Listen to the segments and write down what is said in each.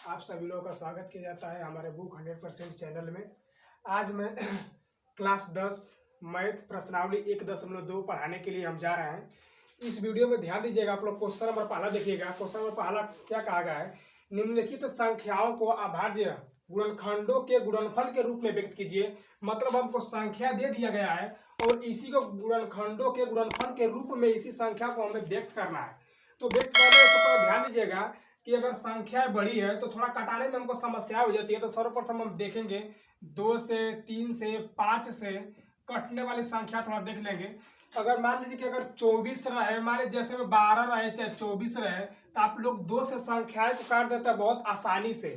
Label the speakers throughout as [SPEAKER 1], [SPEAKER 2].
[SPEAKER 1] आप सभी लोगों का स्वागत किया जाता है हमारे बुक 100% चैनल में। आज मैं क्लास 10 मैथ प्रश्नावली 1.2 पढ़ाने के लिए हम जा रहे हैं। इस वीडियो में ध्यान दीजिएगा, आप लोग क्वेश्चन नंबर पहला देखिएगा। क्वेश्चन नंबर पहला क्या कहा गया है, निम्नलिखित संख्याओं को अभाज्य गुणनखंडों के गुणनफल के रूप में व्यक्त कीजिए। मतलब हमको संख्या दे दिया गया है और इसी को गुणनखंडों के गुणनफल के रूप में इसी संख्या को हमें व्यक्त करना है। तो व्यक्त करने से पहले ध्यान दीजिएगा कि अगर संख्या बड़ी है तो थोड़ा कटाने में हमको समस्या हो जाती है। तो सर्वप्रथम हम देखेंगे 2 से 3 से 5 से कटने वाली संख्या थोड़ा देख लेंगे। अगर मान लीजिए कि अगर 24 रहे, मान लीजिए जैसे में 12 रहे चाहे 24 रहे, तो आप लोग 2 से संख्याएं को काट देते हैं बहुत आसानी से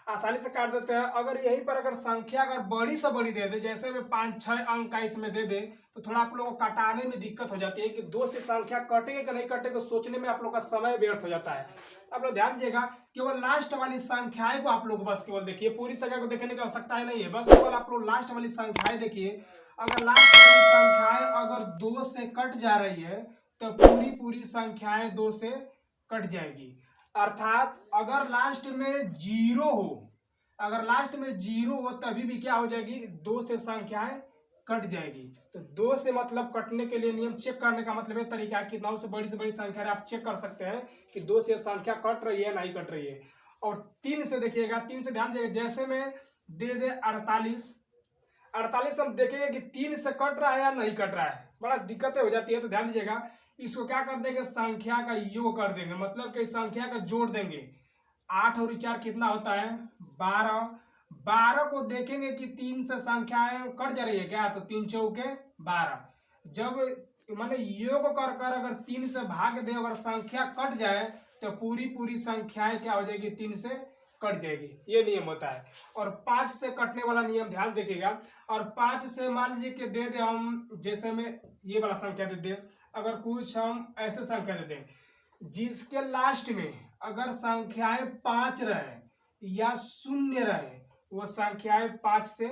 [SPEAKER 1] काट देते हैं। अगर यहीं पर अगर संख्या अगर बड़ी से बड़ी दे दे, जैसे में 5-6 अंक का इसमें दे दे, तो थोड़ा आप लोगों को काटाने में दिक्कत हो जाती है कि 2 से संख्या कटेगा कि नहीं कटेगा, सोचने में आप लोग का समय व्यर्थ हो जाता है। आप लोग ध्यान दीजिएगा, केवल लास्ट वाली संख्याएं को आप लोग बस केवल देखिए, पूरी संख्या को देखने की आवश्यकता ही नहीं है, बस केवल आप लोग लास्ट वाली संख्याएं देखिए। अगर लास्ट वाली संख्याएं अगर 2 से कट जा रही है तो पूरी संख्याएं 2 से कट जाएगी। अर्थात अगर लास्ट में जीरो हो, तभी भी क्या हो जाएगी, 2 से संख्याएं कट जाएगी। तो 2 से मतलब कटने के लिए नियम चेक करने का मतलब ये तरीका है कि 9 से बड़ी संख्या आप चेक कर सकते हैं कि 2 से संख्या कट रही है नहीं कट रही है। और 3 से देखिएगा, 3 से ध्यान दीजिएगा, जैसे में दे 48 हम देखेंगे कि 3 से कट रहा है या नहीं कट रहा है, बड़ा दिक्कतें हो जाती है। तो ध्यान दीजिएगा, इसको क्या कर देंगे, संख्या का योग कर देंगे, मतलब कि संख्या का जोड़ देंगे। 8 और 4 कितना होता है, 12 को देखेंगे कि 3 से संख्याएं कट जा रही है क्या, तो 3 चौके 12। जब माने योग कर कर अगर 3 से भाग दे, अगर संख्या कट जाए तो पूरी संख्याएं क्या हो जाएगी, 3 से कट जाएगी। ये नियम होता है। और 5 से कटने वाला नियम ध्यान देखिएगा। और 5 से मान लीजिए कि दे दे हम, जैसे में ये वाला संख्या दे दे, अगर कुछ हम ऐसे संख्या दे दें जिसके लास्ट में अगर संख्याएं 5 रहे या 0 रहे, वो संख्याएं 5 से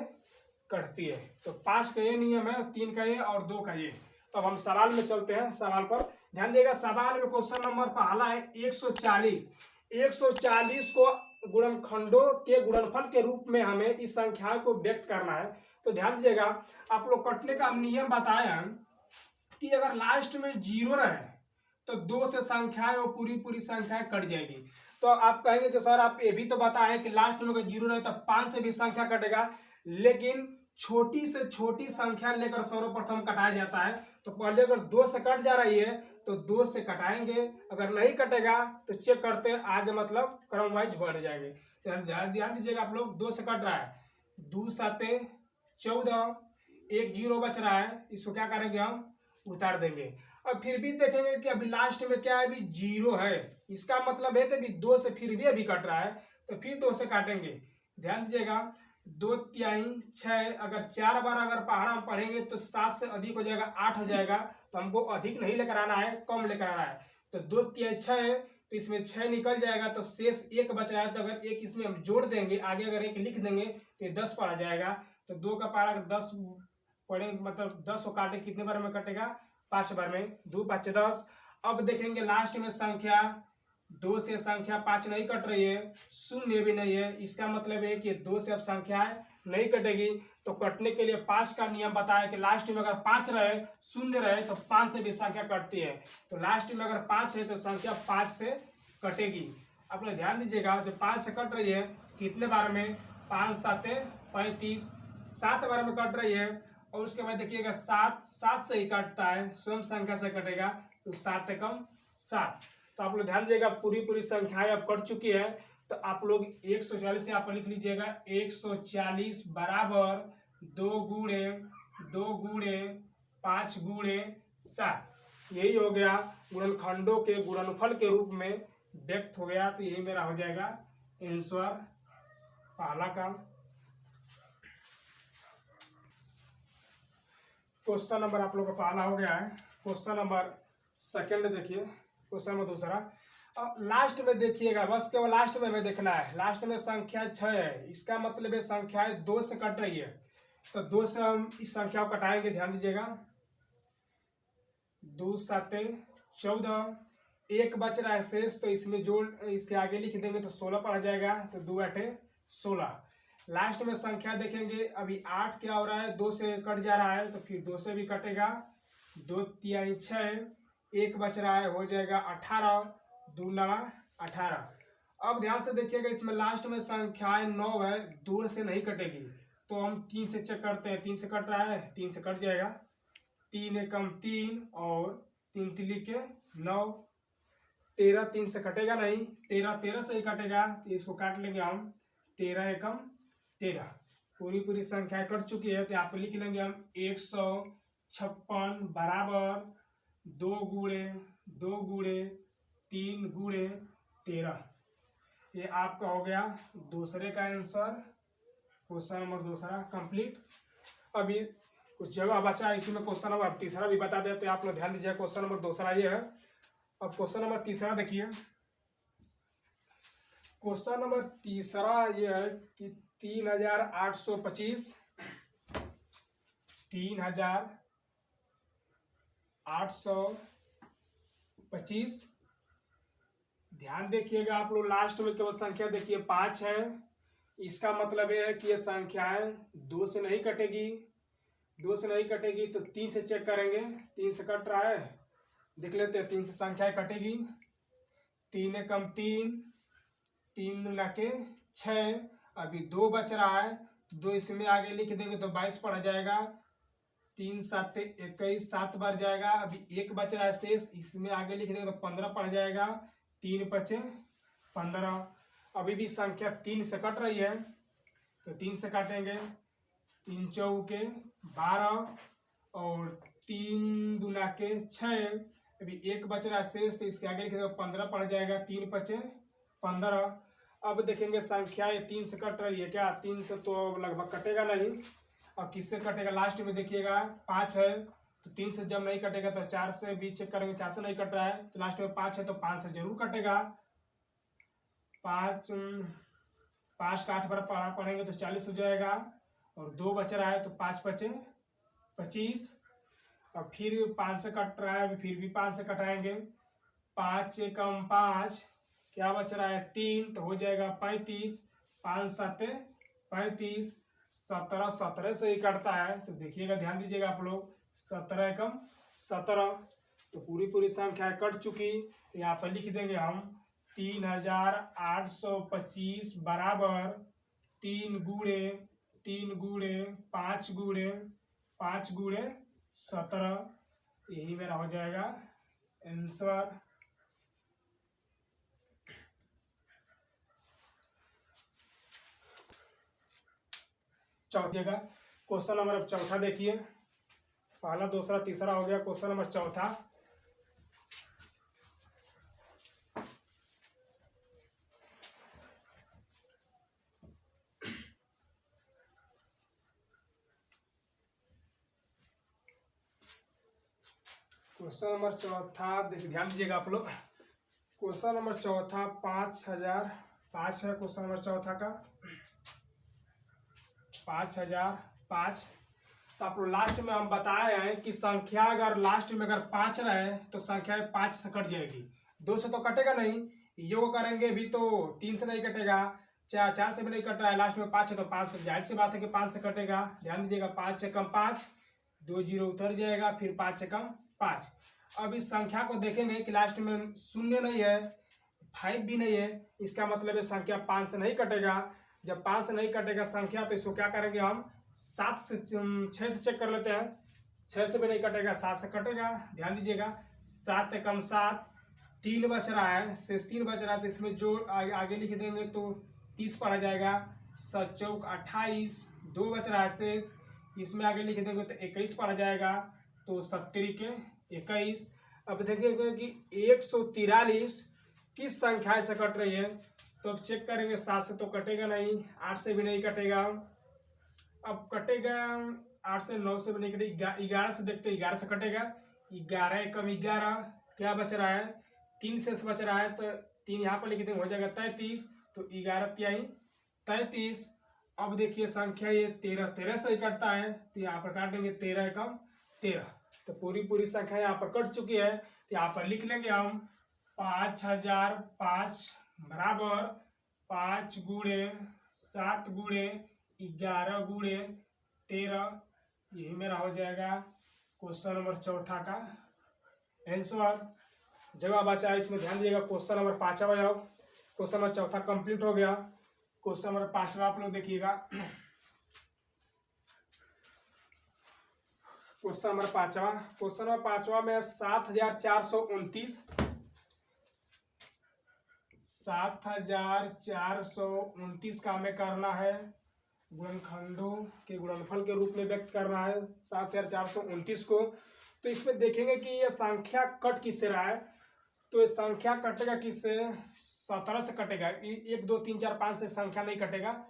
[SPEAKER 1] कटती है। तो 5 का ये नियम है, 3 का ये और 2 का ये। तो अब हम सवाल में चलते हैं। सवाल पर ध्यान देगा, सवाल में क्वेश्चन नंबर पहला है 140 को गुणनखंडों के गुणनफल के रूप में हमें इस संख्या को व्यक्त करना है। तो ध्यान दीजिएगा, आप लोग कटने का नियम बताया कि अगर लास्ट में 0 रहे तो 2 से संख्याएं वो पूरी संख्याएं कट जाएगी। तो आप कहेंगे कि सर आप ये भी तो बताए कि लास्ट में अगर 0 रहे तो 5 से भी संख्या कटेगा, लेकिन छोटी से छोटी संख्या लेकर सर्वप्रथम कटाया जाता है। तो पहले अगर 2 से कट जा रही है तो 2 से कटाएंगे, अगर नहीं कटेगा तो चेक करते आगे, मतलब क्रम वाइज बढ़ जाएंगे। ध्यान दीजिएगा आप लोग, 2 से कट रहा है, 2 7 14, 1 0 बच रहा है, इसको क्या करेंगे, हम उतार देंगे। और फिर भी देखेंगे कि अभी लास्ट में क्या है, अभी 0 है, इसका मतलब है कि अभी 2 से फिर भी अभी कट रहा है, तो फिर 2 से काटेंगे। ध्यान दीजिएगा, 2 तिहाई 6, अगर 4 बार अगर पहाड़ा हम पढ़ेंगे तो 7 से अधिक हो जाएगा, 8 हो जाएगा। तो हमको अधिक नहीं लेकर आना है, कम लेकर आना है। तो 2 तिहाई 6 है, तो इसमें 6 निकल जाएगा, तो शेष 1 बच रहा है। तो अगर 1 इसमें हम जोड़ देंगे, आगे अगर 1 लिख देंगे तो ये 10 पढ़ा जाएगा। तो 2 का पहाड़ा अगर 10 पढ़े, मतलब 10 को काटे, कितने बार में कटेगा, 5 बार में, 2 5 10। अब देखेंगे लास्ट में संख्या 2 से संख्या 5 नहीं कट रही है, 0 भी नहीं है, इसका मतलब है कि 2 से अब संख्याएं नहीं कटेगी। तो कटने के लिए 5 का नियम बताया कि लास्ट में अगर 5 रहे, 0 रहे, तो 5 से भी संख्या कटती है। तो लास्ट में अगर 5 है तो संख्या 5 से कटेगी। आप लोग ध्यान दीजिएगा, जो 5 से कट रही है कितने बार में, 5 7 35, 7 बार में कट रही है। और उसके बाद देखिएगा 7 से ही काटता है, स्वयं संख्या से कटेगा, तो 7 एकम 7। तो आप लोग ध्यान दीजिएगा, पूरी संख्याएं अब कट चुकी है। तो आप लोग 140 से आप लिख लीजिएगा, 140 बराबर 2 गुणे 5 गुणे 7। यही हो गया, गुणनखंडों के गुणनफल के रूप में व्यक्त हो गया। तो यही मेरा हो जाएगा आंसर पहला का। क्वेश्चन नंबर आप लोग का पहला हो गया है। क्वेश्चन नंबर सेकंड देखिए, क्वेश्चन नंबर दूसरा। लास्ट में देखिएगा, बस केवल लास्ट में हमें देखना है। लास्ट में संख्या 6 है, इसका मतलब है संख्याएं 2 से कट रही है। तो 2 से हम इस संख्या को कटाएंगे। ध्यान दीजिएगा, 2 7 14, एक बच रहा है शेष, तो इसमें जोड़ इसके आगे लिख देंगे तो 16 पड़ जाएगा। तो 2 8 16। लास्ट में संख्या देखेंगे, अभी 8 क्या हो रहा है, 2 से कट जा रहा है, तो फिर 2 से भी कटेगा, 2 3 6, एक बच रहा है, हो जाएगा 18, 2 9 18। अब ध्यान से देखिएगा, इसमें लास्ट में संख्याएं 9 है, 2 से नहीं कटेगी, तो हम 3 से चेक करते हैं। 3 से कट रहा है, 3 से कट जाएगा, 3 एकम 3 और 3 तिली के 9, 13 3 से कटेगा नहीं, 13 13 से ही कटेगा, तो इसको काट लेंगे हम, 13 एकम 13। पूरी संख्या कट चुकी है, तो यहाँ पे लिख लेंगे हम 156 बराबर 2 गुणे 2 गुणे 3 गुणे 13। ये आपका हो गया दूसरे का आंसर, क्वेश्चन नंबर दूसरा कंप्लीट। अभी कुछ जगह बचा इसी में, क्वेश्चन नंबर तीसरा भी बता देते हैं, आप लोग ध्यान दीजिए। क्वेश्चन नंबर दूसरा ये है। अब क्वेश्चन नंबर तीसरा देखिए, क्वेश्चन नंबर तीसरा ये है कि 3825 3825। ध्यान देखिएगा आप लोग, लास्ट में केवल संख्या देखिए 5 है, इसका मतलब यह है कि ये संख्याएं 2 से नहीं कटेगी। 2 से नहीं कटेगी तो 3 से चेक करेंगे, 3 से कट रहा है, देख लेते हैं 3 से संख्याएं कटेगी। 3 एकम 3, 3 दूना के 6, अभी 2 बच रहा है, 2 इसमें आगे लिख देंगे तो 22 पड़ जाएगा। 3 7 21, 7 बार जाएगा, अभी 1 बच रहा है शेष, इसमें आगे लिख देंगे तो 15 पड़ जाएगा। 3 5 15। अभी भी संख्या 3 से कट रही है, तो 3 से काटेंगे, 3 चौके 12 और 3 दूना के 6, अभी 1 बच रहा है शेष, तो इसके आगे लिख देंगे 15 पड़ जाएगा। 3 5 15। अब देखेंगे संख्या ये 3 से कट रही है क्या, 3 से तो लगभग कटेगा नहीं। अब किससे कटेगा, लास्ट में देखिएगा 5 है, तो 3 से जब नहीं कटेगा तो 4 से भी चेक करेंगे, 4 से नहीं कट रहा है, तो लास्ट में 5 है, तो 5 से जरूर कटेगा। 5 का 8 बार पढ़ेंगे तो 40 हो जाएगा, और 2 बच रहा है, तो 5 5 25। अब फिर 5 से कट रहा है, फिर भी 5 से कटाएंगे, 5 एकम 5, क्या बच रहा है 3, तो हो जाएगा 35। 5 7 35, 17 17 से ही कटता है, तो देखिएगा ध्यान दीजिएगा आप लोग, 17 एकम 17। तो पूरी संख्या कट चुकी, यहाँ पर लिख देंगे हम 3825 बराबर 3 गुणे 5 गुणे 5 गुणे 17। यही मेरा हो जाएगा आंसर। चौथे का क्वेश्चन नंबर अब चौथा देखिए, पहला दूसरा तीसरा हो गया, क्वेश्चन नंबर चौथा। क्वेश्चन नंबर चौथा ध्यान दीजिएगा आप लोग। क्वेश्चन नंबर चौथा 5005 है, क्वेश्चन नंबर चौथा का 5005। तो आप लोग लास्ट में हम बताए हैं कि संख्या अगर लास्ट में अगर 5 रहे तो संख्या 5 से कट जाएगी, 2 से तो कटेगा नहीं। योग करेंगे भी तो 3 से नहीं कटेगा, 4 से भी नहीं कट रहा है, लास्ट में 5 है तो 5 से, जाहिर सी बात है कि 5 से कटेगा। ध्यान दीजिएगा, 5 एकम 5, 2 0 उतर जाएगा, फिर 5 एकम 5। अब इस संख्या को देखेंगे कि लास्ट में 0 नहीं है, 5 भी नहीं है, इसका मतलब है संख्या 5 से नहीं कटेगा। जब 5 से नहीं कटेगा संख्या, तो इसको क्या करेंगे हम 7 से 6 से चेक कर लेते हैं। 6 से भी नहीं कटेगा, 7 से कटेगा। ध्यान दीजिएगा, 7 एकम 7, 3 बच रहा है, शेष 3 बच रहा है, तो इसमें जो आगे लिख देंगे तो 30 पड़ा जाएगा। 7 चौक 28, 2 बच रहा है शेष, इसमें आगे लिख देंगे तो 21 पड़ा जाएगा, तो 70 के 21। अब देखेंगे कि 143 किस संख्या से कट रही है, तो अब चेक करेंगे, 7 से तो कटेगा नहीं, 8 से भी नहीं कटेगा। अब कटेगा 8 से, 9 से भी नहीं कटेगा, 11 से देखते हैं, 11 से कटेगा। 11 एकम 11, क्या बच रहा है 3 से बच रहा है, तो 3 यहाँ पर लिख देंगे, हो जाएगा 33, तो 11 तिहाई 33। अब देखिए संख्या ये 13 से ही कटता है, तो यहाँ पर काट देंगे 13 एकम 13। तो पूरी संख्या यहाँ पर कट चुकी है, तो यहाँ पर लिख लेंगे हम 5005 बराबर 5 गुणे 7 गुणे 11 गुणे 13। यही मेरा हो जाएगा क्वेश्चन नंबर चौथा का आंसर। जगह बचा है इसमें ध्यान दीजिएगा। क्वेश्चन नंबर 5वां, अब क्वेश्चन नंबर चौथा कंप्लीट हो गया। क्वेश्चन नंबर 5वां आप लोग देखिएगा। क्वेश्चन नंबर 5वां में 7429 का हमें करना है, गुणनखंडों के गुणनफल के रूप में व्यक्त करना है 7429 को। तो इसमें देखेंगे कि ये संख्या कट किससे रहा है। तो ये संख्या कटेगा किससे, 17 से कटेगा। 1 2 3 4 5 से संख्या नहीं कटेगा।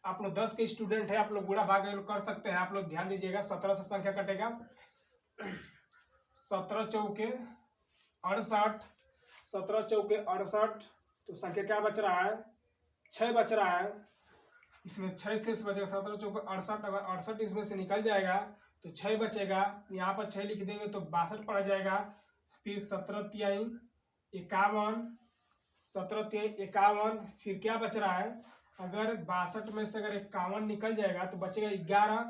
[SPEAKER 1] आप लोग 10 के स्टूडेंट है, आप लोग गुणा भाग कर सकते हैं। आप लोग ध्यान दीजिएगा, 17 से संख्या कटेगा। 17 चौके 68, 17 चौके 68। तो संख्या क्या बच रहा है, 6 बच रहा है। इसमें 6 शेष बचेगा। 17 चौके 68, अगर 68 इसमें से निकल जाएगा तो 6 बचेगा। यहाँ पर 6 लिख देंगे तो 62 पड़ जाएगा। फिर 17 तिहाई 51, 17 तिहाई 51। फिर क्या बच रहा है, अगर 62 में से अगर 51 निकल जाएगा तो बचेगा 11।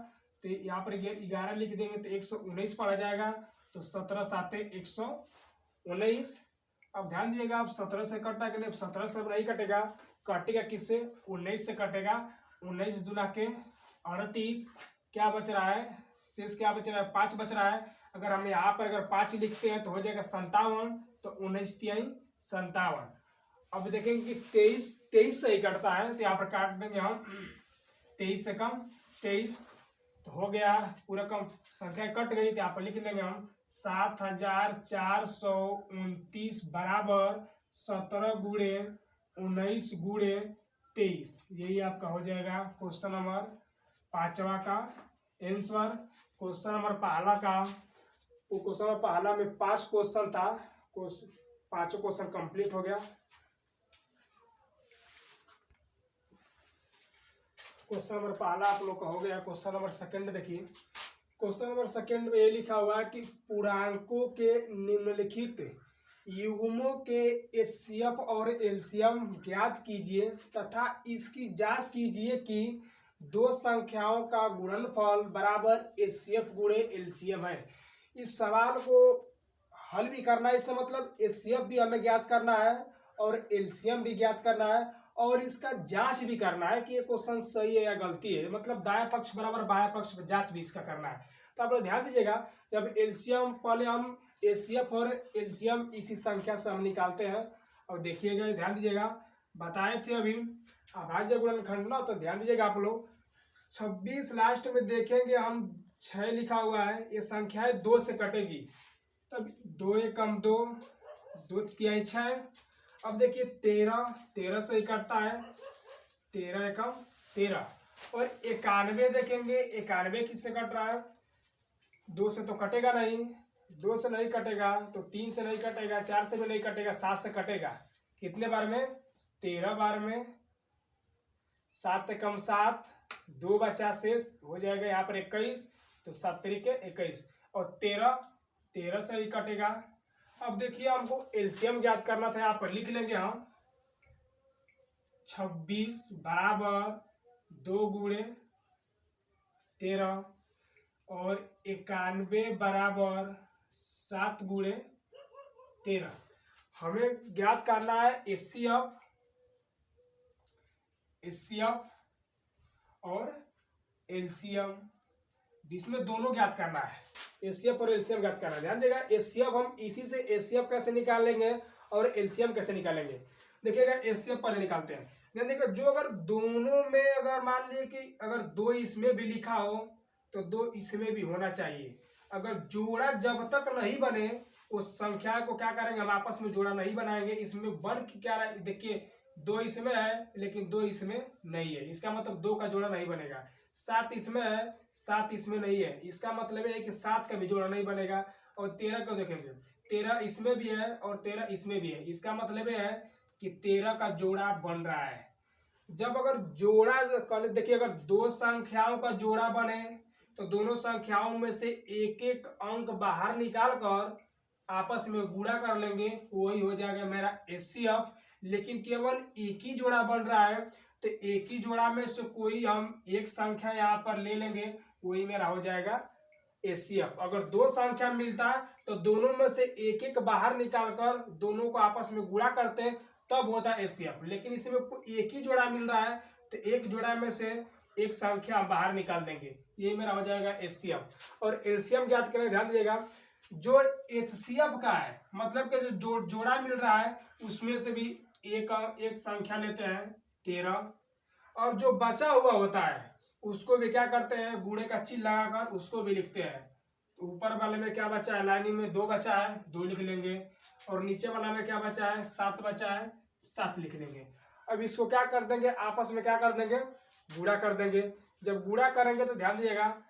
[SPEAKER 1] तो यहाँ पर 11 लिख देंगे तो 119 पड़ा जाएगा। तो 17 साते 119। अब ध्यान दीजिएगा, अब 17 से कटा कि नहीं, 17 से नहीं कटेगा। कटेगा किससे, 19 से कटेगा। 19 दूना के 38। क्या बच रहा है, शेष क्या बच रहा है, 5 बच रहा है। अगर हम यहाँ पर अगर 5 लिखते हैं तो हो जाएगा 57। तो 19 तिहाई 57। अब देखेंगे कि 23 से ही कटता है, तो यहाँ पर काट देंगे हम। 23 से कम 23 तो हो गया, पूरा कम संख्या कट गई। तो यहाँ पर लिख लेंगे हम 7429 बराबर 17 गुणे 19 गुणे 23। यही आपका हो जाएगा क्वेश्चन नंबर 5वां का आंसर। क्वेश्चन नंबर पहला का, वो क्वेश्चन नंबर पहला में 5 क्वेश्चन था, 5 क्वेश्चन कंप्लीट हो गया। क्वेश्चन नंबर पहला आप लोग का हो गया। क्वेश्चन नंबर सेकंड देखिए। क्वेश्चन नंबर सेकंड में ये लिखा हुआ है कि पूर्णांकों के निम्नलिखित युग्मों के एचसीएफ और एलसीएम ज्ञात कीजिए तथा इसकी जांच कीजिए कि दो संख्याओं का गुणनफल बराबर एचसीएफ गुणे एलसीएम है। इस सवाल को हल भी करना है, इसका मतलब एचसीएफ भी हमें ज्ञात करना है और एलसीएम भी ज्ञात करना है और इसका जांच भी करना है कि ये क्वेश्चन सही है या गलती है। मतलब दायां पक्ष बराबर बायां पक्ष जांच भी इसका करना है। तो आप लोग ध्यान दीजिएगा, जब एलसीएम, पहले हम एचसीएफ और एलसीएम इसी संख्या से हम निकालते हैं। और देखिएगा, ध्यान दीजिएगा, बताए थे अभी अभाज्य गुणनखंड ना, तो ध्यान दीजिएगा आप लोग। 26 लास्ट में देखेंगे हम 6 लिखा हुआ है, ये संख्याएं 2 से कटेगी। तब 2 एकम 2, 2 तिहाई 6। अब देखिए 13 से ही कटता है, 13 एकम 13। और 91 देखेंगे, 91 किससे कट रहा है, 2 से तो कटेगा नहीं, 2 से नहीं कटेगा तो 3 से नहीं कटेगा, 4 से भी नहीं कटेगा, 7 से कटेगा। कितने बार में, 13 बार में। 7 एकम 7, 2 बचा शेष हो जाएगा यहाँ पर 21। तो 7 के 21 और 13 से ही कटेगा। अब देखिए हमको एलसीएम ज्ञात करना था, यहाँ पर लिख लेंगे हम 26 बराबर 2 गुणे 13 और 91 बराबर 7 गुणे 13। हमें ज्ञात करना है एचसीएफ और एलसीएम, जिसमें दोनों ज्ञात करना है। एचसीएफ और एलसीएम ज्ञात करना है। ध्यान देगा, एचसीएफ हम इसी से एचसीएफ कैसे निकालेंगे और एलसीएम कैसे निकालेंगे। देखिएगा, एचसीएफ पहले निकालते हैं। ध्यान देगा, जो अगर दोनों में अगर मान लीजिए कि अगर 2 इसमें भी लिखा हो तो 2 इसमें भी होना चाहिए। अगर जोड़ा जब तक नहीं बने उस संख्या को क्या करेंगे, हम आपस में जोड़ा नहीं बनाएंगे। इसमें बन के क्या रहा है, देखिए 2 इसमें है लेकिन 2 इसमें नहीं है, इसका मतलब 2 का जोड़ा नहीं बनेगा। 7 इसमें है, 7 इसमें नहीं है, इसका मतलब है कि 7 का भी जोड़ा नहीं बनेगा। और 13 को देखेंगे, 13 इसमें भी है और 13 इसमें भी है, इसका मतलब है कि 13 का जोड़ा बन रहा है। जब अगर जोड़ा देखिए, अगर 2 संख्याओं का जोड़ा बने तो दोनों संख्याओं में से एक एक अंक बाहर निकाल कर आपस में गुणा कर लेंगे, वही हो जाएगा मेरा HCF। लेकिन केवल एक ही जोड़ा बन रहा है, तो एक ही जोड़ा में से कोई हम एक संख्या यहाँ पर ले लेंगे, वही मेरा हो जाएगा HCF। अगर दो संख्या मिलता है तो दोनों में से एक एक बाहर निकालकर दोनों को आपस में गुणा करते हैं, तब होता है HCF। लेकिन इसमें एक ही जोड़ा मिल रहा है, तो एक जोड़ा में से एक संख्या हम बाहर निकाल देंगे, ये मेरा हो जाएगा HCF। और LCM ज्ञात करें, ध्यान दीजिएगा, जो HCF का है मतलब कि जो जोड़ा मिल रहा है उसमें से भी एक संख्या लेते हैं 13, और जो बचा हुआ होता है उसको भी क्या करते हैं, गुणे का चिन्ह लगाकर उसको भी लिखते हैं। तो ऊपर वाले में क्या बचा है, लाइनिंग में 2 बचा है, 2 लिख लेंगे, और नीचे वाला में क्या बचा है, 7 बचा है, 7 लिख लेंगे। अब इसको क्या कर देंगे, आपस में क्या कर देंगे, गुणा कर देंगे। जब गुणा करेंगे तो ध्यान दीजिएगा,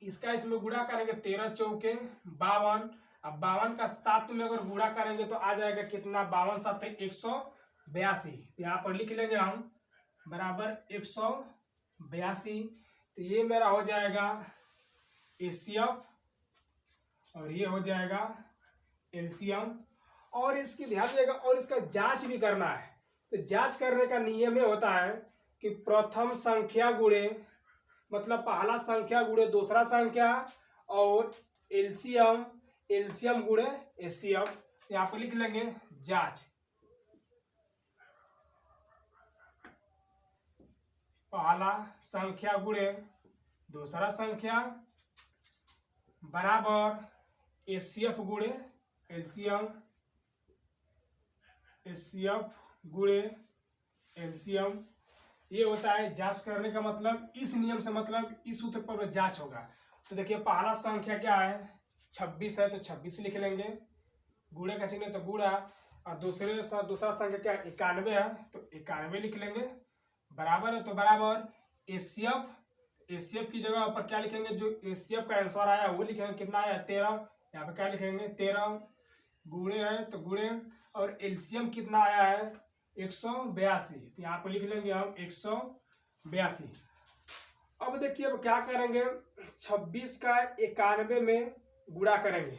[SPEAKER 1] इसका इसमें गुणा करेंगे 13 चौके 52। अब 52 का 7 में अगर गुणा करेंगे तो आ जाएगा कितना, 52 7 182। यहाँ पर लिख लेंगे हम बराबर 182। तो ये मेरा हो जाएगा HCF और ये हो जाएगा LCM। और इसकी ध्यान दीजिएगा, और इसका जांच भी करना है। तो जांच करने का नियम ये होता है कि प्रथम संख्या गुणे, मतलब पहला संख्या गुणे दूसरा संख्या, और LCM गुणे HCF। यहाँ पर लिख लेंगे जांच, पहला संख्या गुणे दूसरा संख्या बराबर HCF गुणे LCM, HCF गुणे LCM। ये होता है जांच करने का मतलब, इस नियम से मतलब इस सूत्र पर जांच होगा। तो देखिए पहला संख्या क्या है, 26 है, तो 26 लिख लेंगे, गुणे का चिन्ह तो गुणा, और दूसरा संख्या क्या है, 91 है, तो 91 लिख लेंगे, बराबर है, तो बराबर HCF की जगह पर क्या लिखेंगे, जो HCF का आंसर आया वो लिखेंगे, कितना आया 13, यहाँ पे क्या लिखेंगे 13, गुणे है तो गुणे, और LCM कितना आया है 182, तो यहाँ पे लिख लेंगे हम 182। अब देखिए अब क्या करेंगे, 26 का 91 में गुणा करेंगे।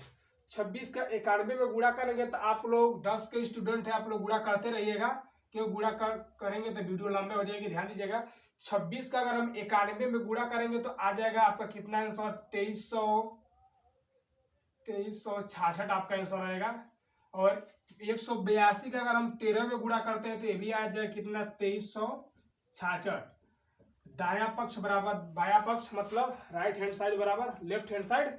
[SPEAKER 1] 26 का 91 में गुणा करेंगे तो आप लोग 10 के स्टूडेंट है, आप लोग गुणा करते रहिएगा, क्यों गुणा करेंगे तो वीडियो लंबे हो जाएगी। ध्यान दीजिएगा, 26 का अगर हम 91 में गुणा करेंगे तो आ जाएगा आपका कितना आंसर, 2366 आपका आंसर आएगा। और 182 का अगर हम 13 में गुणा करते हैं तो ये भी आ जाए कितना, 2366। दाया पक्ष बराबर बाया पक्ष, मतलब राइट हैंड साइड बराबर लेफ्ट हैंड साइड।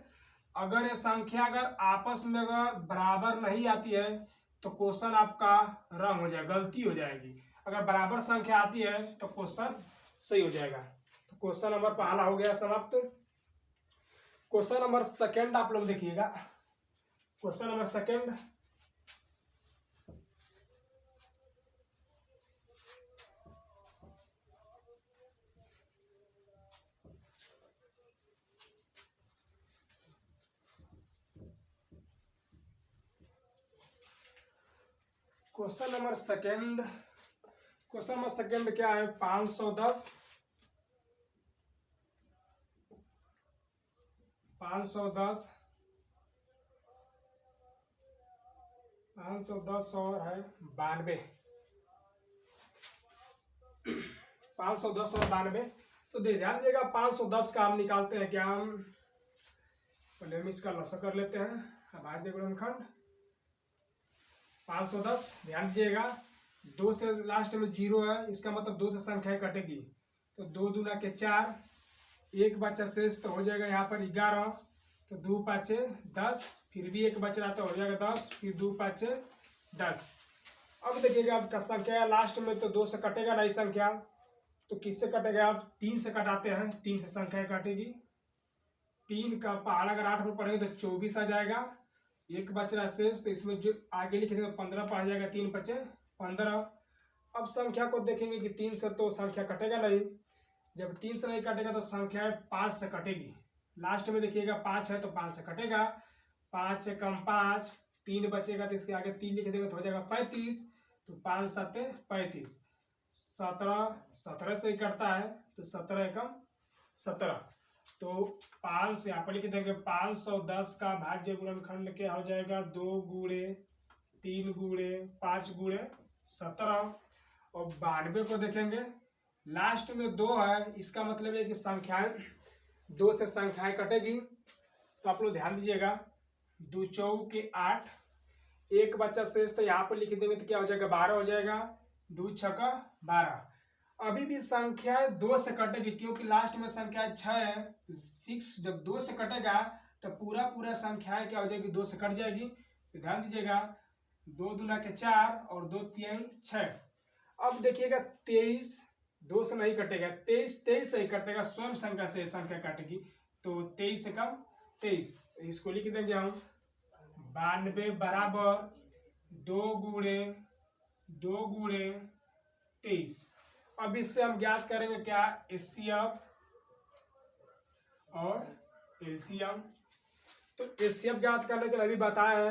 [SPEAKER 1] अगर ये संख्या अगर आपस में अगर बराबर नहीं आती है तो क्वेश्चन आपका रंग हो जाएगा, गलती हो जाएगी। अगर बराबर संख्या आती है तो क्वेश्चन सही हो जाएगा। तो क्वेश्चन नंबर पहला हो गया समाप्त। क्वेश्चन नंबर सेकंड आप लोग देखिएगा, question number second, question number second क्या है, 510 और है 92, 510 और 92। तो ध्यान दीजिएगा, 510 का हम निकालते हैं क्या, हम पहले हम इसका लसा कर लेते हैं, अभाज्य गुणनखंड 510। ध्यान दीजिएगा, 2 से लास्ट में 0 है, इसका मतलब 2 से संख्याएं कटेगी, तो 2 दूना के 4, एक बचा शेष तो हो जाएगा यहाँ पर 11, तो 2 पाँचे 10, फिर भी एक बच रहा तो हो जाएगा 10, फिर 2 पाँचे 10। अब देखिएगा आपका संख्या लास्ट में तो 2 से कटेगा नहीं संख्या, तो किससे कटेगा, आप 3 से कटाते हैं, 3 से संख्या काटेगी। 3 का पहाड़ अगर 8 में पढ़ेंगे तो 24 आ जाएगा, एक बच रहा शेष, तो इसमें जो आगे लिखे तो 15 पढ़ जाएगा, 3 बचे 15। अब संख्या को देखेंगे कि 3 से तो संख्या कटेगा नहीं, जब 3 से नहीं कटेगा तो संख्या 5 से कटेगी। लास्ट में देखिएगा 5 है तो 5 से कटेगा, 5 से कम 5, 3 बचेगा तो इसके आगे 3 लिख देंगे तो हो जाएगा 35, तो 5 7 35, 17 17 से ही कटता है तो 17 एकम 17। तो 5 यहाँ पर लिख देंगे 510 का भाज्य गुणनखंड क्या हो जाएगा 2 गुणे 3 गुणे 5 गुणे 17। और 92 को देखेंगे लास्ट में 2 है, इसका मतलब है कि संख्याएं 2 से संख्याएं कटेगी। तो आप लोग ध्यान दीजिएगा 2 चौके 8, एक बच्चा शेष तो यहाँ पर लिख देंगे तो क्या हो जाएगा 12 हो जाएगा, 2 छक्का 12। अभी भी संख्याएं 2 से कटेगी क्योंकि लास्ट में संख्या 6 है, 6 जब 2 से कटेगा तो पूरा संख्याएं क्या हो जाएगी 2 से कट जाएगी। तो ध्यान दीजिएगा 2 दूना के 4 और 2 तिहाई 6। अब देखिएगा 23 2 से नहीं कटेगा, 23 से ही कटेगा, स्वयं संख्या से संख्या काटेगी। तो 23 से कम 23, इसको लिख देंगे हम 92 बराबर 2 गुणे 23। अब इससे हम ज्ञात करेंगे क्या एचसीएफ और एलसीएम। तो एचसीएफ ज्ञात करने के लिए अभी बताया है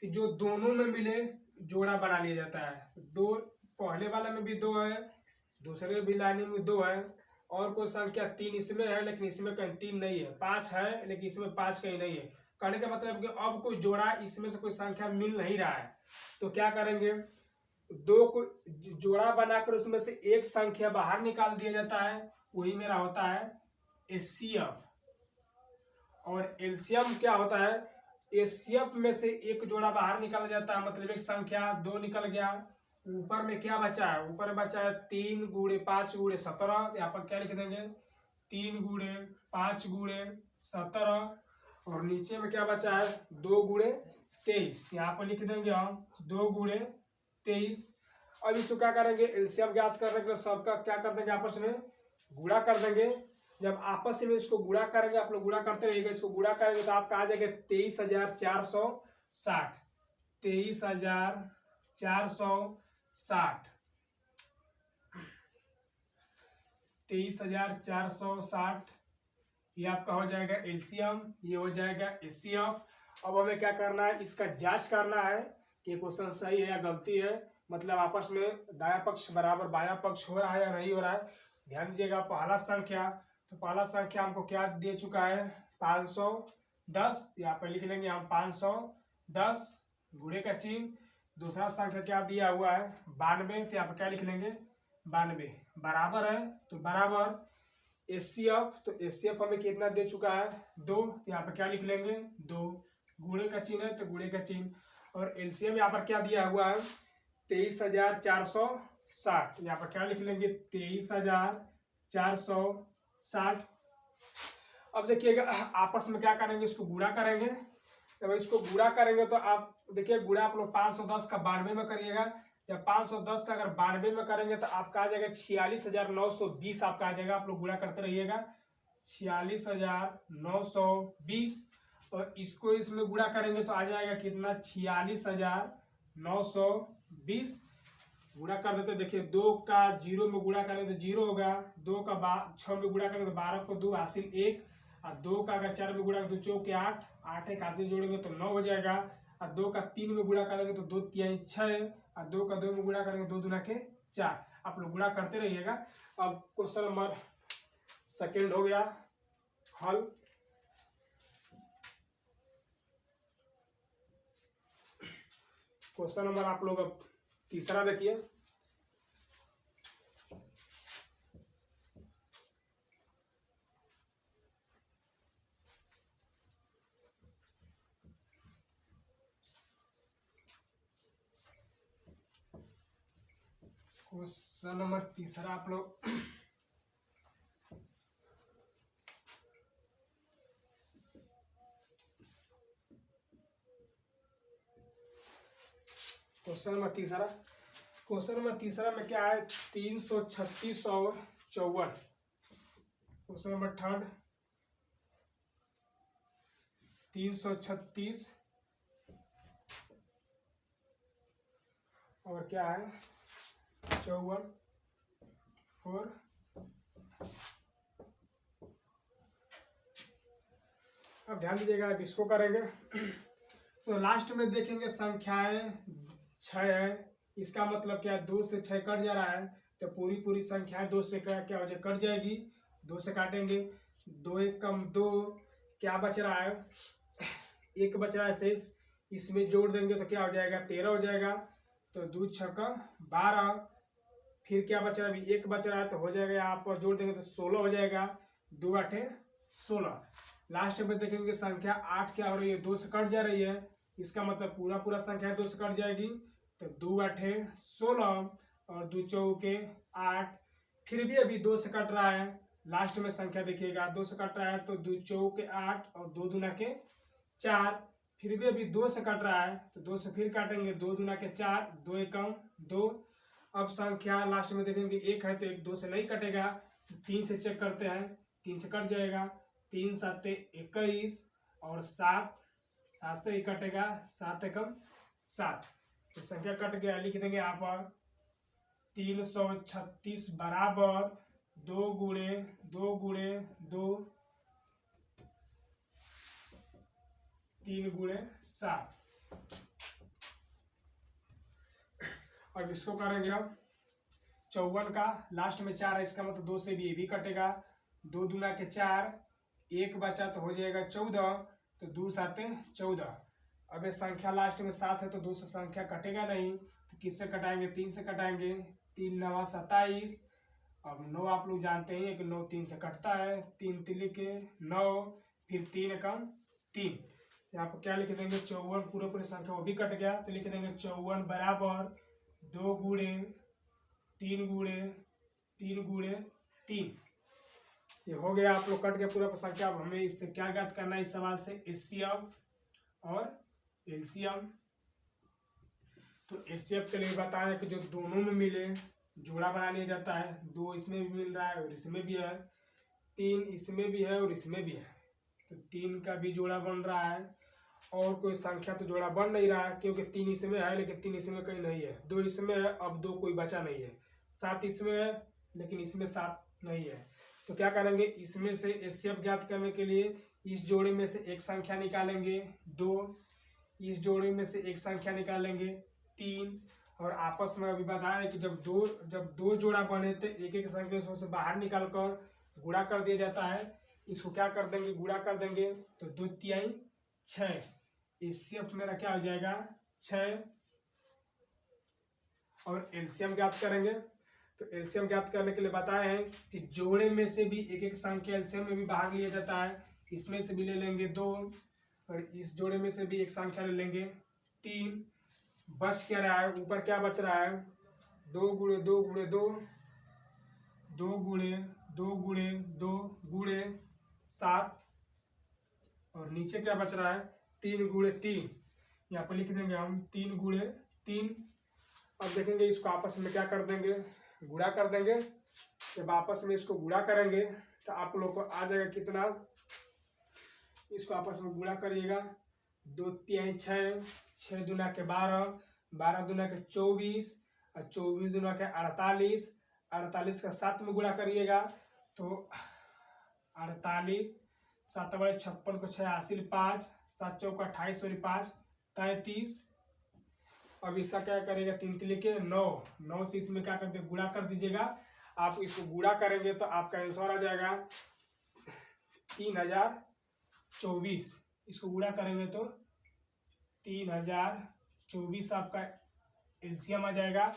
[SPEAKER 1] कि जो दोनों में मिले जोड़ा बना लिया जाता है। दो पहले वाला में भी 2 है, दूसरे भी लाइन में 2 है, और कोई संख्या 3 इसमें है लेकिन इसमें कहीं 3 नहीं है, 5 है लेकिन इसमें 5 कहीं नहीं है। कहने का मतलब कि अब कोई जोड़ा इसमें से कोई संख्या मिल नहीं रहा है, तो क्या करेंगे 2 को जोड़ा बनाकर उसमें से एक संख्या बाहर निकाल दिया जाता है, वही मेरा होता है एचसीएफ। और एलसीएम क्या होता है, एचसीएफ में से एक जोड़ा बाहर निकाला जाता है, मतलब एक संख्या 2 निकल गया, ऊपर में क्या बचा है, ऊपर बचा है 3 गुणे 5 गुणे 17। यहाँ पर क्या लिख देंगे 3 गुणे 5 गुणे 17, और नीचे में क्या बचा है 2 गुणे 23, यहाँ पर लिख देंगे हम 2 गुणे 23। अब इसको क्या करेंगे एलसीएम ज्ञात करने के लिए सबका क्या कर देंगे आपस में गुणा कर देंगे। जब आपस में इसको गुणा करेंगे, आप लोग गुणा करते रहिएगा, इसको गुणा करेंगे तो आपका आ जाएगा 23,460, 23,460, 23,460, ये आपका हो जाएगा एलसीएम, ये हो जाएगा एचसीएफ। अब हमें क्या करना है, इसका जांच करना है कि क्वेश्चन सही है या गलती है, मतलब आपस में दाया पक्ष बराबर बाया पक्ष हो रहा है या नहीं हो रहा है। ध्यान दीजिएगा पहला संख्या, तो पहला संख्या हमको क्या दे चुका है 510, यहाँ पर लिख लेंगे हम 510 गुणे का चिन्ह। दूसरा संख्या क्या दिया हुआ है 92, तो यहाँ पर क्या लिख लेंगे 92 बराबर है, तो बराबर एचसीएफ, तो एचसीएफ हमें कितना दे चुका है 2, तो यहाँ पर क्या लिख लेंगे 2, गुणे का चिन्ह है तो गुणे का चिन्ह। और एलसीएम यहाँ पर क्या दिया हुआ है 23,460, यहाँ पर क्या लिख लेंगे 23,460। अब देखिएगा आपस में क्या करेंगे, इसको गुणा करेंगे। जब इसको गुणा करेंगे तो आप देखिए गुणा आप लोग 510 का 92 में करिएगा। जब 510 का अगर 92 में करेंगे तो आपका आ जाएगा 46,920 आपका आ जाएगा। आप लोग गुणा करते रहिएगा 46,920, और इसको इसमें गुणा करेंगे तो आ जाएगा कितना 46,920। गुणा कर देते, देखिए 2 का 0 में गुणा करेंगे तो 0 होगा, 2 का 6 में गुणा करेंगे तो 12 को 2 हासिल 1, और 2 का अगर 4 में गुणा करेंगे तो 2 के 8, 8 एक हासिल जोड़ेंगे तो 9 हो जाएगा, और 2 का 3 में गुणा करेंगे तो 2 तिहाई 6, और 2 का 2 में गुणा करेंगे 2 दूना के 4। आप लोग गुणा करते रहिएगा। अब क्वेश्चन नंबर सेकेंड हो गया हल। क्वेश्चन नंबर आप लोग अब तीसरा देखिए, क्वेश्चन नंबर तीसरा आप लोग क्वेश्चन नंबर तीसरा में क्या है 336 और 54। क्वेश्चन नंबर थर्ड 336 और क्या है 54 4। अब ध्यान दीजिएगा, अब इसको करेंगे तो लास्ट में देखेंगे संख्याएं 6 है, इसका मतलब क्या है 2 से 6 कट जा रहा है, तो पूरी संख्याएं 2 से क्या हो जाए कट जाएगी, 2 से काटेंगे 2 एक कम 2, क्या बच रहा है, 1 बच रहा है शेष, इसमें जोड़ देंगे तो क्या हो जाएगा 13 हो जाएगा। तो 2 छक्का 12, फिर क्या बच रहा है, अभी 1 बच रहा है तो हो जाएगा, यहाँ पर जोड़ देंगे तो 16 हो जाएगा, 2 8 16। लास्ट में देखेंगे संख्या 8 क्या हो रही है, 2 से कट जा रही है, इसका मतलब पूरा संख्या 2 से कट जाएगी। तो 2 8 16 और 2 चौके 8, फिर भी अभी 2 से कट रहा है। लास्ट में संख्या देखिएगा 2 से कट रहा है तो 2 चौके 8 और 2 दूना के 4, फिर भी अभी 2 से कट रहा है तो 2 से फिर काटेंगे, 2 दूना के 4, 2 एकम 2। अब संख्या लास्ट में देखेंगे 1 है तो 1 2 से नहीं कटेगा, 3 से चेक करते हैं, 3 से कट जाएगा, 3 7 21 और 7 7 से ही कटेगा, 7 एकम 7, तो संख्या कट गया। लिख देंगे यहाँ पर 336 बराबर 2 गुणे 2 गुणे 2 3 गुणे 7। अब इसको करेंगे हम 54 का, लास्ट में 4 है, इसका मतलब 2 से भी ये भी कटेगा, 2 दूना के 4, 1 बचा तो हो जाएगा 14, तो 2 7 14। अब ये संख्या लास्ट में 7 है तो 2 से संख्या कटेगा नहीं, तो किससे कटाएंगे, 3 से कटाएंगे, 3 9 27। अब 9 आप लोग जानते ही हैं कि 9 3 से कटता है, 3 3 के 9, फिर 3 कम 3, यहाँ पर क्या लिख देंगे 54, पूरे संख्या वो भी कट गया, तो लिख देंगे 54 बराबर 2 गुणे 3 गुणे 3 गुणे 3। ये हो गया, आप लोग कट गया पूरा संख्या। अब हमें इससे क्या ज्ञात करना है, इस सवाल से एचसीएफ और एलसीएम। तो एचसीएफ के लिए बताया कि जो दोनों में मिले जोड़ा बना लिया जाता है, 2 इसमें भी मिल रहा है और इसमें भी है, 3 इसमें भी है और इसमें भी है, तो 3 का भी जोड़ा बन रहा है। और कोई संख्या तो जोड़ा बन नहीं रहा है क्योंकि 3 इसमें है लेकिन 3 इसमें कहीं नहीं है, 2 इसमें है, अब 2 कोई बचा नहीं है, 7 इसमें है लेकिन इसमें 7 नहीं है। तो क्या करेंगे, इसमें से एचसीएफ ज्ञात करने के लिए इस जोड़े में से एक संख्या निकालेंगे 2, इस जोड़े में से एक संख्या निकालेंगे 3, और आपस में अभी बताया कि जब दो जोड़ा बने तो एक एक संख्या से बाहर निकाल कर गुणा कर दिया जाता है। इसको क्या कर देंगे, गुणा कर देंगे तो 2 तिहाई 6, एचसीएफ मेरा क्या हो जाएगा 6। और एलसीएम ज्ञात करेंगे, तो एलसीएम ज्ञात करने के लिए बताए हैं कि जोड़े में से भी एक एक संख्या एलसीएम में भी बाहर लिया जाता है, इसमें से भी ले लेंगे 2 और इस जोड़े में से भी एक संख्या ले लेंगे 3। बच क्या रहा है, ऊपर क्या बच रहा है, 2 गुणे 2 गुणे 2, 2 गुणे 2 गुणे 2 गुणे 7, और नीचे क्या बच रहा है 3 गुणे 3, यहाँ पर लिख देंगे हम 3 गुणे 3। अब देखेंगे इसको आपस में क्या कर देंगे, गुणा कर देंगे। जब आपस में इसको गुणा करेंगे तो आप लोग को आ जाएगा कितना, इसको आपस में गुणा करिएगा, 2 तिहाई 6, 6 दूना के 12, 12 दूना के 24 और 24 दूना के 48, 48 का 7 में गुणा करिएगा तो 48, 7 बड़े 56 को 6 हासिल 5, 7 चौका 28 और 5 33। अब इसका क्या करेगा, 3 3 के 9, 9 से इसमें क्या करते गुणा कर दीजिएगा। आप इसको गुणा करेंगे तो आपका आंसर आ जाएगा 3024। इसको गुणा करेंगे तो 3024 आपका एलसीएम आ जाएगा।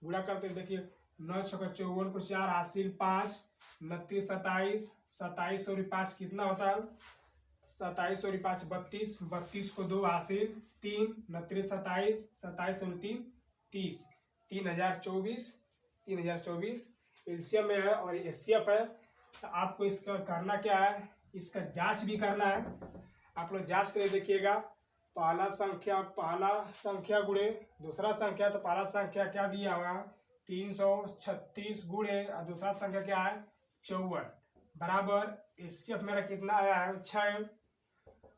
[SPEAKER 1] गुणा करते देखिए 9 छक्का 54 को 4 हासिल 5, 29 27, 27 और 5 कितना होता है, 27 और 5 32, 32 को 2 हासिल 3, 29 27, 27 और 3 30, 3024 एलसीएम में है और एचसीएफ है। तो आपको इसका करना क्या है, इसका जांच भी करना है। आप लोग जांच करके देखिएगा, पहला संख्या गुणे दूसरा संख्या, तो पहला संख्या क्या दिया हुआ 336 गुणे और दूसरा संख्या क्या है 54 बराबर एचसीएफ मेरा कितना आया है 6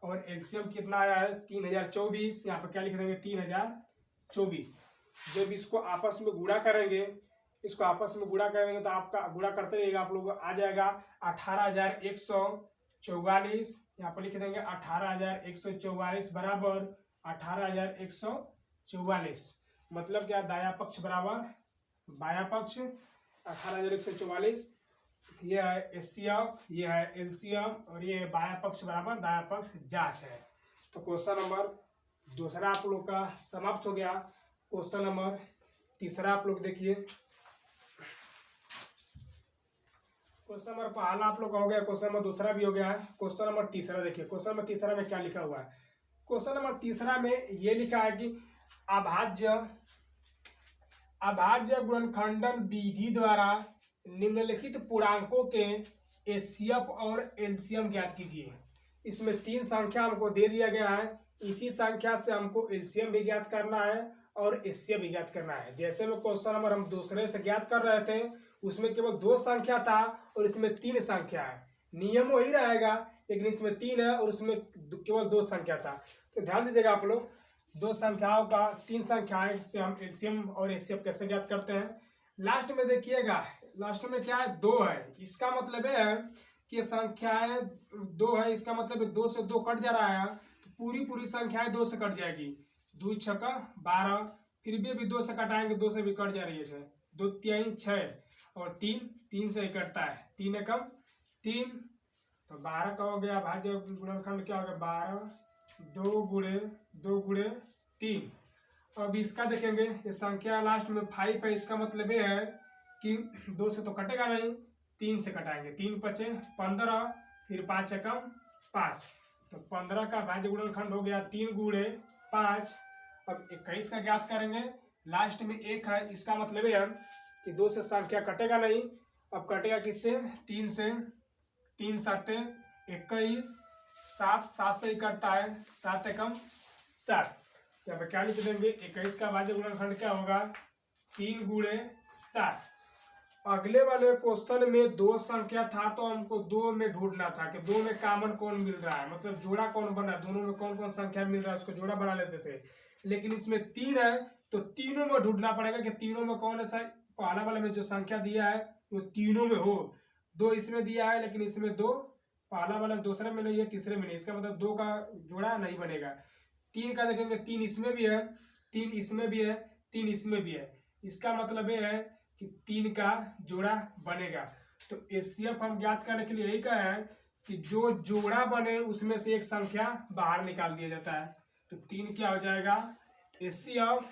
[SPEAKER 1] और एलसीएम कितना आया है 3024। यहाँ पर क्या लिख देंगे 3024। जब इसको आपस में गुणा करेंगे, इसको आपस में गुणा करेंगे तो आपका गुणा करते रहिएगा, आप लोग आ जाएगा 18144। यहाँ पर लिख देंगे 18144 बराबर 18144। मतलब क्या, दाया पक्ष बराबर बाया पक्ष 18144। ये है एचसीएफ, ये है एलसीएम और ये बायां पक्ष बराबर दायां पक्ष जांच है। तो क्वेश्चन नंबर दूसरा आप लोग का समाप्त हो गया। क्वेश्चन नंबर तीसरा आप लोग देखिए। क्वेश्चन नंबर पहला आप लोग का हो गया, क्वेश्चन नंबर दूसरा भी हो गया है। क्वेश्चन नंबर तीसरा देखिए, क्वेश्चन नंबर तीसरा में क्या लिखा हुआ है। क्वेश्चन नंबर तीसरा में ये लिखा है कि अभाज्य गुणनखंडन विधि द्वारा निम्नलिखित पूर्णांकों के एचसीएफ और एलसीएम ज्ञात कीजिए। इसमें 3 संख्या हमको दे दिया गया है, इसी संख्या से हमको एलसीएम भी ज्ञात करना है और एचसीएफ भी ज्ञात करना है। जैसे में क्वेश्चन नंबर हम दूसरे से ज्ञात कर रहे थे, उसमें केवल 2 संख्या था और इसमें 3 संख्या है। नियम वही रहेगा, लेकिन इसमें 3 है और उसमें केवल 2 संख्या था। तो ध्यान दीजिएगा आप लोग, 2 संख्याओं का 3 संख्याएं से हम एलसीएम और एचसीएफ कैसे ज्ञात करते हैं। लास्ट में देखिएगा, लास्ट में क्या है, 2 है। इसका मतलब है कि संख्याएं 2 है, इसका मतलब 2 से 2 कट जा रहा है, तो पूरी संख्याएं 2 से कट जाएगी। 2 छक्का 12, फिर भी 2 से कटाएंगे, 2 से भी कट जा रही है। 2 3 6 और 3 से ही कटता है। 3 एकम 3, तो 12 का हो गया। भाज्य गुणनखंड क्या हो गया, 12 2 गुणे 3। अब इसका देखेंगे, ये संख्या लास्ट में 5 है, इसका मतलब ये है कि 2 से तो कटेगा नहीं, 3 से कटाएंगे। 3 5 15, फिर 5 एकम 5, तो 15 का भाज्य गुणनखंड हो गया 3 गुणे 5। अब 21 का ज्ञात करेंगे, लास्ट में 1 है, इसका मतलब है कि 2 से संख्या कटेगा नहीं। अब कटेगा किससे, 3 से। 3 7 21, 7 से ही कटता है, 7 एकम 7। यहाँ पे क्या लिख देंगे, 21 का भाज्य गुणनखंड क्या होगा, 3 गुणे 7। अगले वाले क्वेश्चन में 2 संख्या था, तो हमको 2 में ढूंढना था कि 2 में कॉमन कौन मिल रहा है, मतलब जोड़ा कौन बन रहा है, दोनों में कौन कौन संख्या मिल रहा है, उसको जोड़ा बना लेते थे। लेकिन इसमें 3 है, तो तीनों में ढूंढना पड़ेगा कि तीनों में कौन ऐसा पहला वाले में जो संख्या दिया है वो तीनों में हो। 2 इसमें दिया है, लेकिन इसमें 2 पहला वाला दूसरे में नहीं है, तीसरे में नहीं, इसका मतलब 2 का जोड़ा नहीं बनेगा। 3 का देखेंगे, 3 इसमें भी है, 3 इसमें भी है, 3 इसमें भी है, इसका मतलब ये है कि 3 का जोड़ा बनेगा। तो एचसीएफ हम ज्ञात करने के लिए यही कहा है कि जो जोड़ा बने उसमें से एक संख्या बाहर निकाल दिया जाता है। तो 3 क्या हो जाएगा, एचसीएफ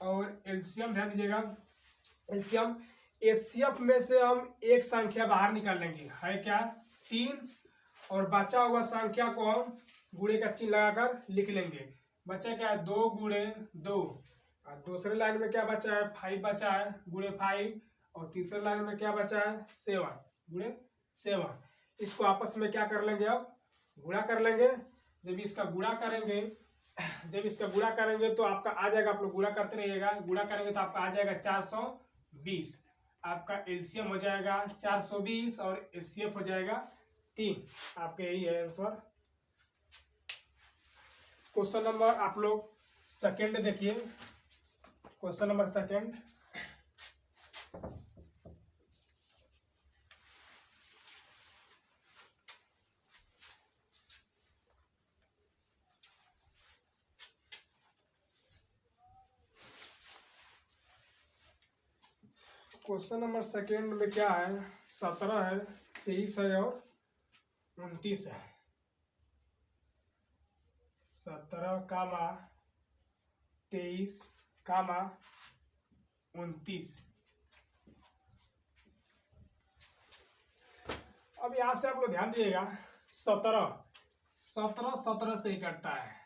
[SPEAKER 1] और एलसीएम। ध्यान दीजिएगा, एलसीएम एचसीएफ में से हम एक संख्या बाहर निकाल लेंगे, है क्या, 3, और बचा हुआ संख्या को हम गुणे का चिन्ह लगाकर लिख लेंगे। बचा क्या है, 2 गुणे 2, और दूसरे लाइन में क्या बचा है, 5 बचा है, गुणे 5, और तीसरे लाइन में क्या बचा है, 7 गुणे 7। इसको आपस में क्या कर लेंगे, अब गुणा कर लेंगे। जब इसका गुणा करेंगे तो आपका आ जाएगा, आप लोग गुणा करते रहिएगा, गुणा करेंगे तो आपका आ जाएगा 420। आपका एलसीएम हो जाएगा 420 और एचसीएफ हो जाएगा 3। आपके यही है आंसर। क्वेश्चन नंबर आप लोग सेकंड देखिए, question number second. Question number second में क्या है, 17 है, 23 है और 29 है। 17 कामा 23 कामा 29। अब यहां से आप लोग ध्यान दीजिएगा, 17 से ही कटता है,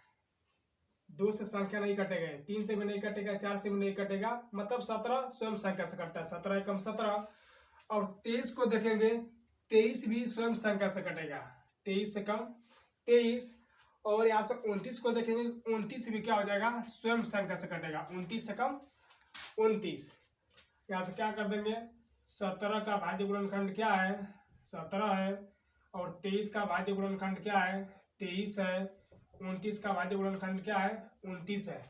[SPEAKER 1] 2 से संख्या नहीं कटेगा, 3 से भी नहीं कटेगा, 4 से भी नहीं कटेगा, मतलब 17 स्वयं संख्या से कटता है। 17 एकम 17। और 23 को देखेंगे, 23 भी स्वयं संख्या से कटेगा, 23 एकम 23। और यहाँ से 29 को देखेंगे, 29 भी क्या हो जाएगा, स्वयं संख्या से कटेगा, 29 एकम 29। यहाँ से क्या कर देंगे, 17 का भाज्य गुणनखंड क्या है, 17 है, और 23 का भाज्य गुणनखंड क्या है, 23 है, 29 का भाज्य गुणनखंड क्या है, 29 है।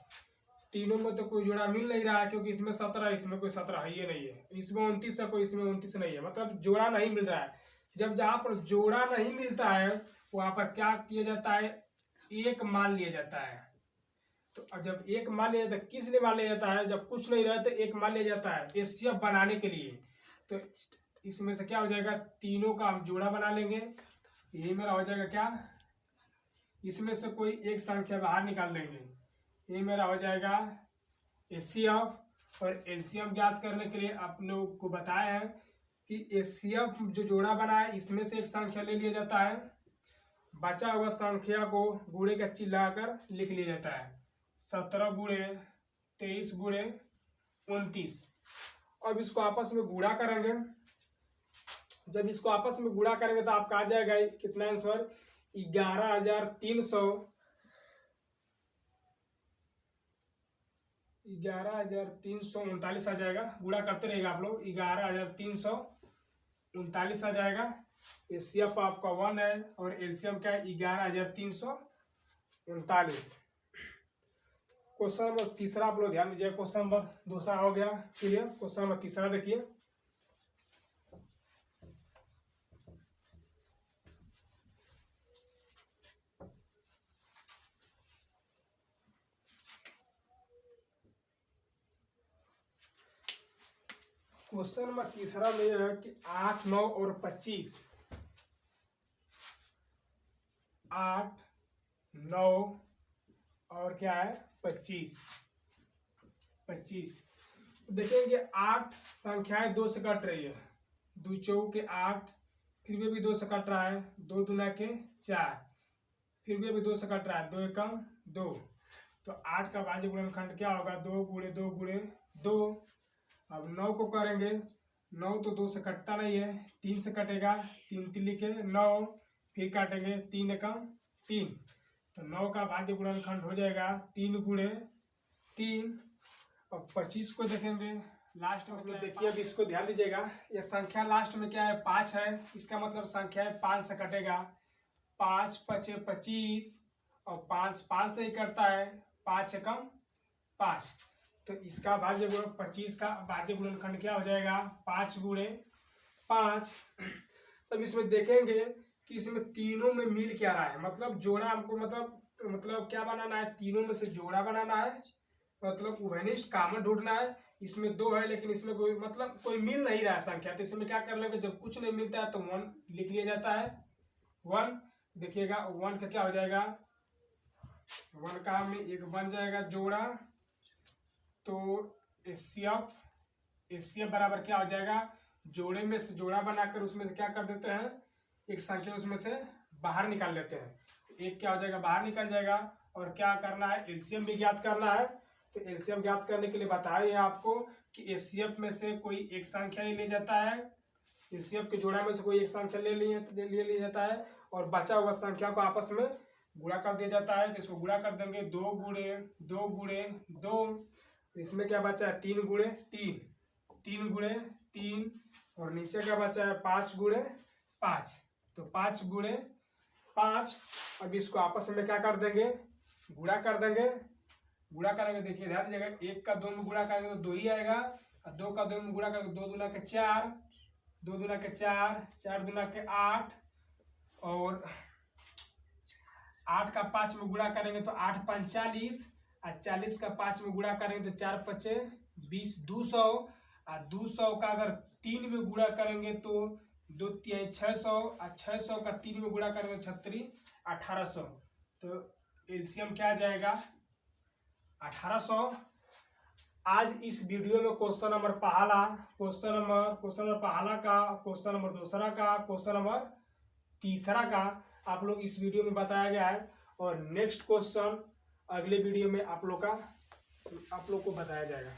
[SPEAKER 1] तीनों में तो कोई जोड़ा मिल नहीं रहा है, क्योंकि इसमें 17 है, इसमें कोई 17 है ये नहीं है, इसमें 29 है, कोई इसमें 29 नहीं है, मतलब जोड़ा नहीं मिल रहा है। जब जहाँ पर जोड़ा नहीं मिलता है वहां पर क्या किया जाता है, एक मान लिया जाता है। तो जब एक मान लिया जाता है, किस लिए मान लिया जाता है, जब कुछ नहीं रहे तो एक मान लिया जाता है एचसीएफ बनाने के लिए। तो इसमें से क्या हो जाएगा, तीनों का हम जोड़ा बना लेंगे। ये मेरा हो जाएगा क्या, इसमें से कोई एक संख्या बाहर निकाल लेंगे। ये मेरा हो जाएगा HCF। और LCM ज्ञात करने के लिए आप लोग को बताया है कि HCF जो जोड़ा बना है इसमें से एक संख्या ले लिया जाता है, बचा हुआ संख्या को गुणे का चिन्ह लगाकर लिख लिया जाता है। 17 गुणे 23 गुणे 29। अब इसको आपस में गुणा करेंगे। जब इसको आपस में गुणा करेंगे तो आपका आ जाएगा कितना आंसर, 11,339 आ जाएगा। गुणा करते रहेगा आप लोग, 11,339 आ जाएगा। HCF आपका 1 है और LCM क्या है, 11,339। क्वेश्चन नंबर तीसरा आप लोग ध्यान दीजिए। क्वेश्चन नंबर दूसरा हो गया क्लियर। क्वेश्चन नंबर तीसरा देखिए, क्वेश्चन नंबर तीसरा में है कि 8, 9 और 25, 8, 9 और क्या है 25। देखेंगे 8 संख्याएं 2 से कट रही है, 2 चौके 8, फिर भी 2 से कट रहा है, 2 दूना के 4, फिर भी 2 से कट रहा है, 2 एकम 2। तो 8 का भाज्य गुणनखंड क्या होगा, 2 गुणे 2 गुणे 2। अब 9 को करेंगे, 9 तो 2 से कटता नहीं है, 3 से कटेगा, 3 तिली के 9, फिर काटेंगे 3 एकम 3। तो 9 का भाज्य गुणनखंड हो जाएगा 3 गुणे 3। और 25 को देखेंगे लास्ट में, देखिए अब इसको ध्यान दीजिएगा। ये संख्या लास्ट में क्या है, 5 है, इसका मतलब संख्या है 5 से कटेगा, 5 पचे 25 और 5 से ही कटता है, 5 एकम 5। तो इसका भाज्य गुण 25 का भाज्य गुणनखंड क्या हो जाएगा, 5 गुणे 5। तब इसमें देखेंगे कि इसमें तीनों में मिल क्या रहा है, मतलब जोड़ा हमको मतलब क्या बनाना है, तीनों में से जोड़ा बनाना है, मतलब उभयनिष्ठ कॉमन ढूंढना है। इसमें 2 है लेकिन इसमें कोई मिल नहीं रहा है संख्या, तो इसमें क्या कर लेंगे, जब कुछ नहीं मिलता है तो 1 लिख लिया जाता है। 1 देखिएगा, 1 का क्या हो जाएगा, 1 का में एक बन जाएगा जोड़ा। तो HCF बराबर क्या हो जाएगा, जोड़े में से जोड़ा बनाकर उसमें से क्या कर देते हैं, एक संख्या उसमें से बाहर निकाल लेते हैं। एक क्या हो जाएगा, बाहर निकल जाएगा। और क्या करना है, LCM भी ज्ञात करना है। तो LCM ज्ञात करने के लिए बताया है आपको कि HCF में से कोई एक संख्या ले जाता है, HCF के जोड़ा में से कोई एक संख्या ले लिया जाता है और बचा हुआ संख्या को आपस में गुणा कर दिया जाता है। तो इसको गुणा कर देंगे, 2 गुणे 2 गुणे 2। इसमें क्या बचा है, 3 गुणे 3, 3 गुणे 3। और नीचे क्या बचा है, 5 गुणे 5। तो 5 गुणे 5। अब इसको आपस में क्या कर देंगे, गुणा कर देंगे। गुणा करेंगे, देखिए ध्यान दीजिएगा, 1 का 2 में गुणा करेंगे तो 2 ही आएगा, और 2 का 2 में गुणा करेंगे 2 दूना के 4, 2 दूना के 4, 4 दूना के 8, और 8 का 5 में गुणा करेंगे तो 8 5 40, और 40 का 5 में गुणा करेंगे तो 4 5 20, 200। और 200 का अगर 3 में गुणा करेंगे तो 2 3 600, और 600 का 3 में गुणा करेंगे 36 1800। तो LCM क्या आ जाएगा, 1800। आज इस वीडियो में क्वेश्चन नंबर पहला, क्वेश्चन नंबर पहला का, क्वेश्चन नंबर दूसरा का, क्वेश्चन नंबर तीसरा का आप लोग इस वीडियो में बताया गया है। और नेक्स्ट क्वेश्चन अगले वीडियो में आप लोग को बताया जाएगा।